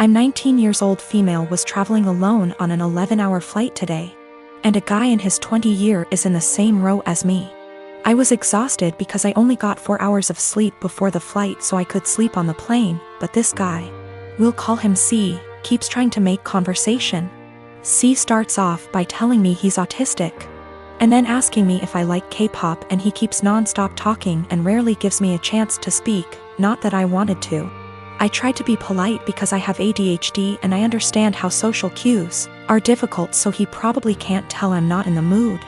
I'm 19 years old female was traveling alone on an 11-hour flight today. And a guy in his 20-year is in the same row as me. I was exhausted because I only got 4 hours of sleep before the flight so I could sleep on the plane, but this guy, we'll call him C, keeps trying to make conversation. C starts off by telling me he's autistic, and then asking me if I like K-pop, and he keeps non-stop talking and rarely gives me a chance to speak, not that I wanted to. I tried to be polite because I have ADHD and I understand how social cues are difficult, so he probably can't tell I'm not in the mood.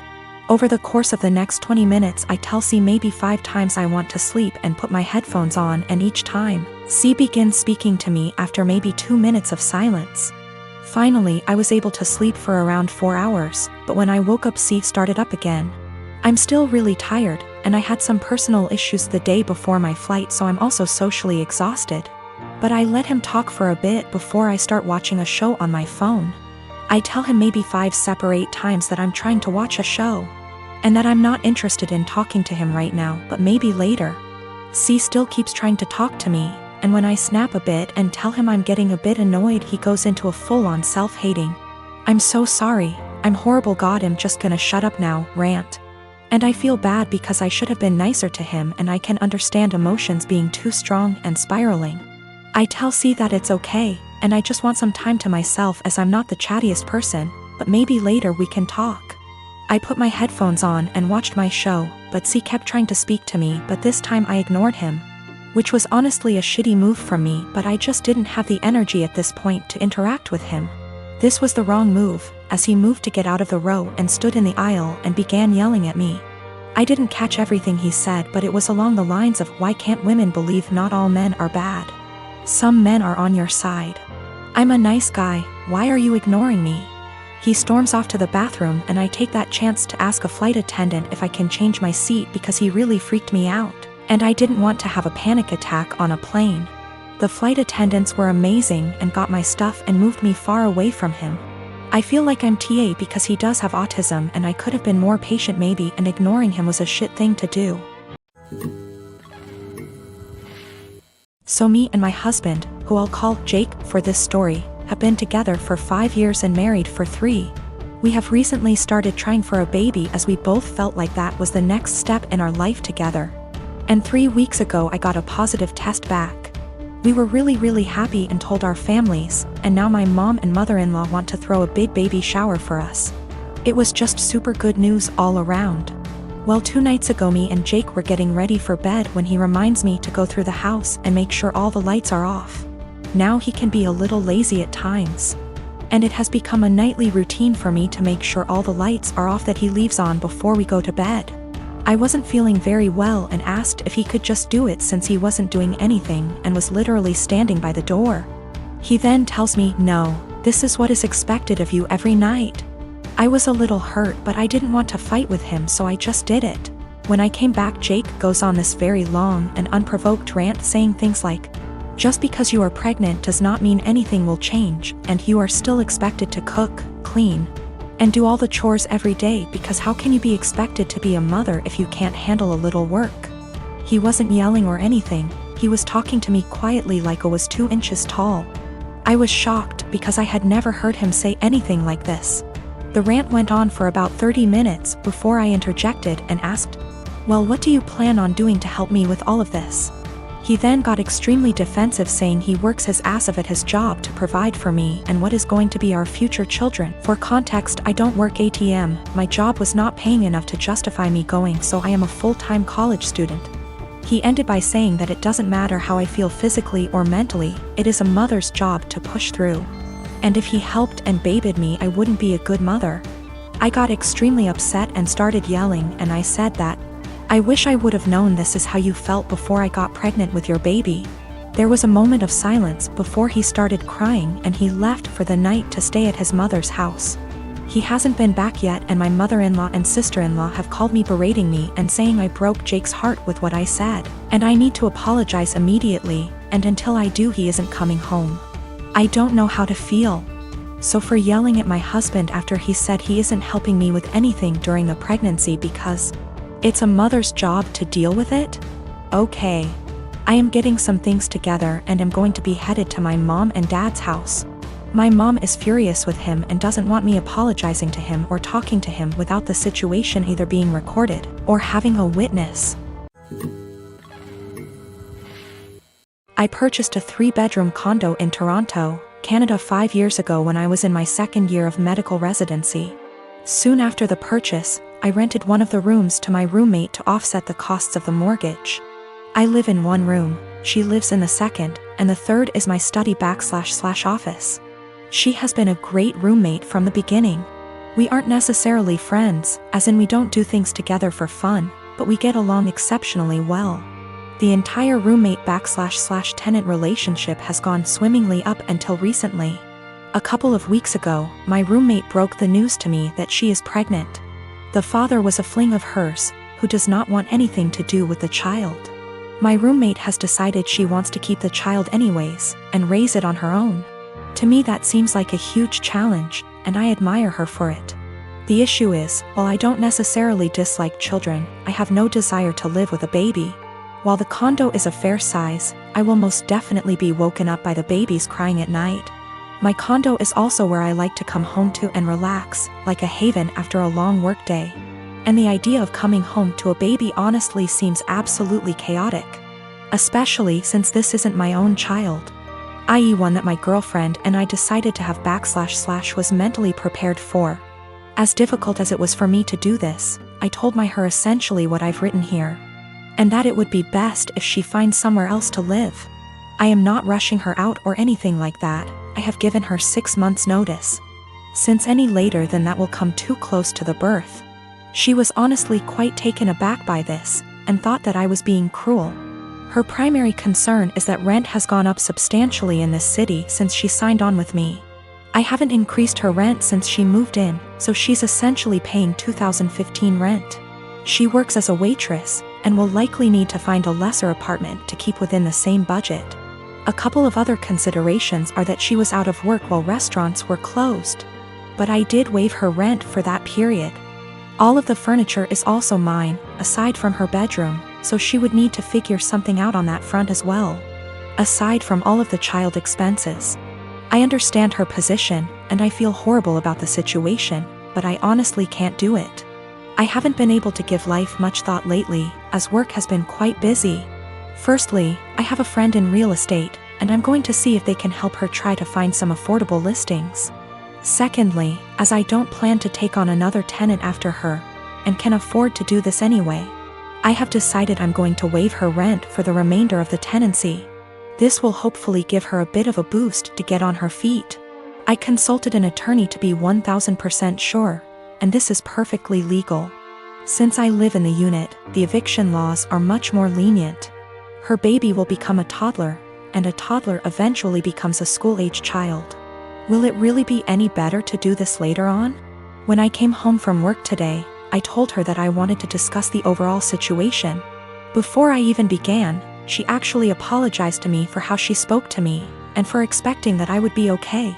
Over the course of the next 20 minutes I tell C maybe 5 times I want to sleep and put my headphones on, and each time, C begins speaking to me after maybe 2 minutes of silence. Finally, I was able to sleep for around 4 hours, but when I woke up C started up again. I'm still really tired, and I had some personal issues the day before my flight, so I'm also socially exhausted. But I let him talk for a bit before I start watching a show on my phone. I tell him maybe 5 separate times that I'm trying to watch a show, and that I'm not interested in talking to him right now, but maybe later. C still keeps trying to talk to me, and when I snap a bit and tell him I'm getting a bit annoyed, he goes into a full-on self-hating, "I'm so sorry, I'm horrible, God, I'm just gonna shut up now" rant. And I feel bad because I should have been nicer to him, and I can understand emotions being too strong and spiraling. I tell C that it's okay, and I just want some time to myself as I'm not the chattiest person, but maybe later we can talk. I put my headphones on and watched my show, but C kept trying to speak to me, but this time I ignored him, which was honestly a shitty move from me, but I just didn't have the energy at this point to interact with him. This was the wrong move, as he moved to get out of the row and stood in the aisle and began yelling at me. I didn't catch everything he said, but it was along the lines of, "Why can't women believe not all men are bad? Some men are on your side. I'm a nice guy, why are you ignoring me?" He storms off to the bathroom, and I take that chance to ask a flight attendant if I can change my seat because he really freaked me out, and I didn't want to have a panic attack on a plane. The flight attendants were amazing and got my stuff and moved me far away from him. I feel like I'm TA because he does have autism, and I could have been more patient maybe, and ignoring him was a shit thing to do. So me and my husband, who I'll call Jake for this story, have been together for 5 years and married for 3. We have recently started trying for a baby as we both felt like that was the next step in our life together. And 3 weeks ago I got a positive test back. We were really happy and told our families, and now my mom and mother-in-law want to throw a big baby shower for us. It was just super good news all around. Well, 2 nights ago me and Jake were getting ready for bed when he reminds me to go through the house and make sure all the lights are off. Now he can be a little lazy at times, and it has become a nightly routine for me to make sure all the lights are off that he leaves on before we go to bed. I wasn't feeling very well and asked if he could just do it since he wasn't doing anything and was literally standing by the door. He then tells me, "No, this is what is expected of you every night." I was a little hurt, but I didn't want to fight with him, so I just did it. When I came back, Jake goes on this very long and unprovoked rant saying things like, "Just because you are pregnant does not mean anything will change, and you are still expected to cook, clean, and do all the chores every day, because how can you be expected to be a mother if you can't handle a little work?" He wasn't yelling or anything, he was talking to me quietly like I was 2 inches tall. I was shocked because I had never heard him say anything like this. The rant went on for about 30 minutes before I interjected and asked, "Well, what do you plan on doing to help me with all of this?" He then got extremely defensive, saying he works his ass off at his job to provide for me and what is going to be our future children. For context, I don't work ATM, my job was not paying enough to justify me going, so I am a full-time college student. He ended by saying that it doesn't matter how I feel physically or mentally, it is a mother's job to push through. And if he helped and babied me, I wouldn't be a good mother. I got extremely upset and started yelling, and I said that, "I wish I would have known this is how you felt before I got pregnant with your baby." There was a moment of silence before he started crying, and he left for the night to stay at his mother's house. He hasn't been back yet, and my mother-in-law and sister-in-law have called me berating me and saying I broke Jake's heart with what I said, and I need to apologize immediately, and until I do he isn't coming home. I don't know how to feel. So for yelling at my husband after he said he isn't helping me with anything during the pregnancy because it's a mother's job to deal with it? Okay. I am getting some things together and am going to be headed to my mom and dad's house. My mom is furious with him and doesn't want me apologizing to him or talking to him without the situation either being recorded or having a witness. I purchased a 3-bedroom condo in Toronto, Canada 5 years ago when I was in my second year of medical residency. Soon after the purchase, I rented one of the rooms to my roommate to offset the costs of the mortgage. I live in one room, she lives in the second, and the third is my study/office. She has been a great roommate from the beginning. We aren't necessarily friends, as in we don't do things together for fun, but we get along exceptionally well. The entire roommate/tenant relationship has gone swimmingly up until recently. A couple of weeks ago, my roommate broke the news to me that she is pregnant. The father was a fling of hers, who does not want anything to do with the child. My roommate has decided she wants to keep the child anyways, and raise it on her own. To me that seems like a huge challenge, and I admire her for it. The issue is, while I don't necessarily dislike children, I have no desire to live with a baby. While the condo is a fair size, I will most definitely be woken up by the babies crying at night. My condo is also where I like to come home to and relax, like a haven after a long workday. And the idea of coming home to a baby honestly seems absolutely chaotic. Especially since this isn't my own child, i.e. one that my girlfriend and I decided to have / was mentally prepared for. As difficult as it was for me to do this, I told her essentially what I've written here. And that it would be best if she finds somewhere else to live. I am not rushing her out or anything like that, I have given her 6 months notice. Since any later than that will come too close to the birth. She was honestly quite taken aback by this, and thought that I was being cruel. Her primary concern is that rent has gone up substantially in this city since she signed on with me. I haven't increased her rent since she moved in, so she's essentially paying 2015 rent. She works as a waitress, and will likely need to find a lesser apartment to keep within the same budget. A couple of other considerations are that she was out of work while restaurants were closed. But I did waive her rent for that period. All of the furniture is also mine, aside from her bedroom, so she would need to figure something out on that front as well. Aside from all of the child expenses. I understand her position, and I feel horrible about the situation, but I honestly can't do it. I haven't been able to give life much thought lately, as work has been quite busy. Firstly, I have a friend in real estate, and I'm going to see if they can help her try to find some affordable listings. Secondly, as I don't plan to take on another tenant after her, and can afford to do this anyway, I have decided I'm going to waive her rent for the remainder of the tenancy. This will hopefully give her a bit of a boost to get on her feet. I consulted an attorney to be 1000% sure, and this is perfectly legal. Since I live in the unit, the eviction laws are much more lenient. Her baby will become a toddler, and a toddler eventually becomes a school-age child. Will it really be any better to do this later on? When I came home from work today, I told her that I wanted to discuss the overall situation. Before I even began, she actually apologized to me for how she spoke to me, and for expecting that I would be okay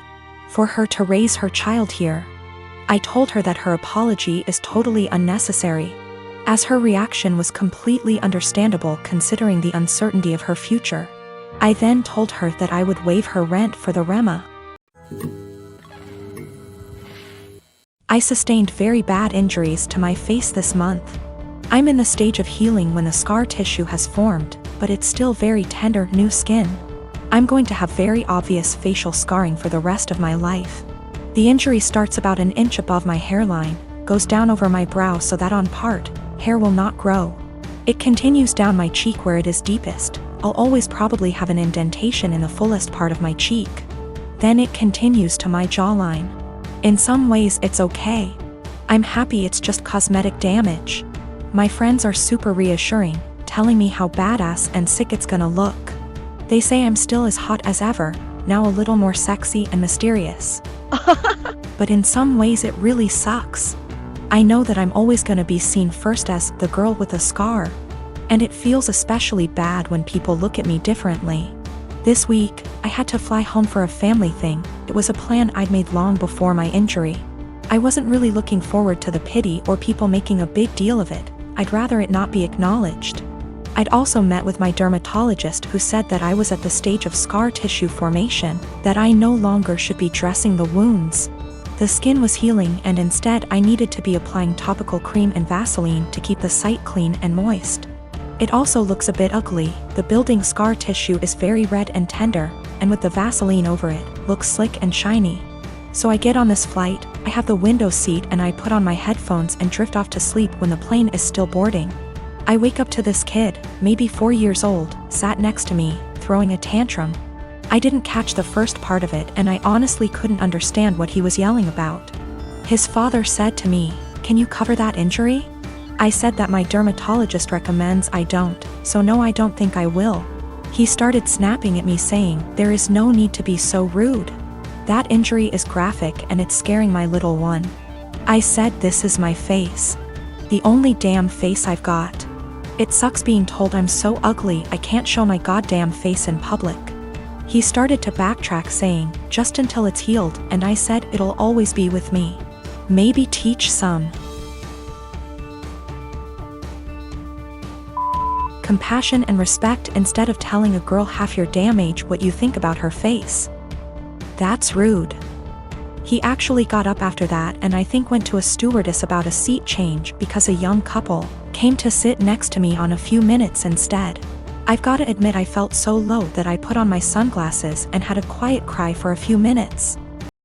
for her to raise her child here. I told her that her apology is totally unnecessary, as her reaction was completely understandable considering the uncertainty of her future. I then told her that I would waive her rent for the REMA. I sustained very bad injuries to my face this month. I'm in the stage of healing when the scar tissue has formed, but it's still very tender, new skin. I'm going to have very obvious facial scarring for the rest of my life. The injury starts about an inch above my hairline, goes down over my brow so that on part, hair will not grow. It continues down my cheek where it is deepest. I'll always probably have an indentation in the fullest part of my cheek. Then it continues to my jawline. In some ways it's okay. I'm happy it's just cosmetic damage. My friends are super reassuring, telling me how badass and sick it's gonna look. They say I'm still as hot as ever, now a little more sexy and mysterious. But in some ways it really sucks. I know that I'm always gonna be seen first as the girl with a scar. And it feels especially bad when people look at me differently. This week, I had to fly home for a family thing. It was a plan I'd made long before my injury. I wasn't really looking forward to the pity or people making a big deal of it. I'd rather it not be acknowledged. I'd also met with my dermatologist, who said that I was at the stage of scar tissue formation, that I no longer should be dressing the wounds. The skin was healing, and instead I needed to be applying topical cream and Vaseline to keep the site clean and moist. It also looks a bit ugly. The building scar tissue is very red and tender, and with the Vaseline over it, looks slick and shiny. So I get on this flight, I have the window seat, and I put on my headphones and drift off to sleep when the plane is still boarding. I wake up to this kid, maybe 4 years old, sat next to me, throwing a tantrum. I didn't catch the first part of it, and I honestly couldn't understand what he was yelling about. His father said to me, "Can you cover that injury?" I said that my dermatologist recommends I don't, so no, I don't think I will. He started snapping at me, saying, "There is no need to be so rude. That injury is graphic and it's scaring my little one." I said, "This is my face. The only damn face I've got. It sucks being told I'm so ugly I can't show my goddamn face in public." He started to backtrack, saying, "Just until it's healed," and I said, "It'll always be with me. Maybe teach some compassion and respect instead of telling a girl half your damn age what you think about her face. That's rude." He actually got up after that, and I think went to a stewardess about a seat change, because a young couple came to sit next to me on a few minutes instead. I've gotta admit, I felt so low that I put on my sunglasses and had a quiet cry for a few minutes.